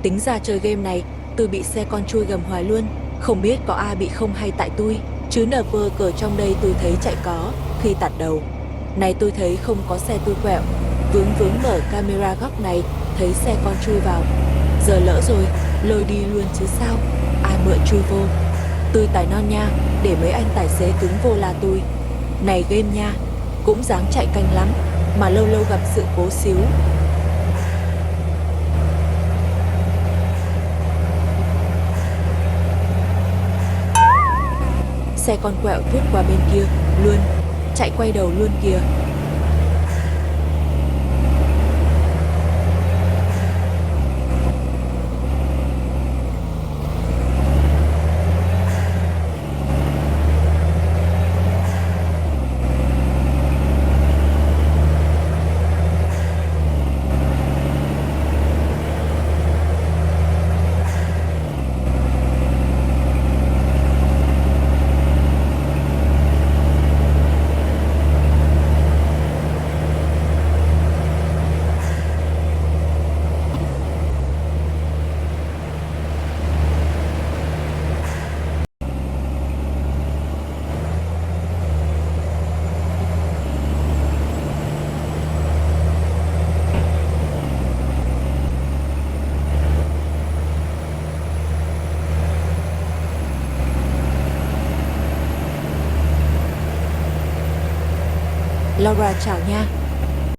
Tính ra chơi game này, tôi bị xe con chui gầm hoài luôn. Không biết có ai bị không hay tại tôi. Chứ nờ vơ cờ trong đây tôi thấy chạy có, khi tạt đầu. Này tôi thấy không có xe tôi quẹo. Vướng vướng mở camera góc này, thấy xe con chui vào. Giờ lỡ rồi, lôi đi luôn chứ sao. Ai mượn chui vô. Tôi tài non nha, để mấy anh tài xế cứng vô là tôi. Này game nha, cũng dáng chạy canh lắm, mà lâu lâu gặp sự cố xíu. Xe con quẹo tuốt qua bên kia, luôn, chạy quay đầu luôn kìa. Laura chào nha.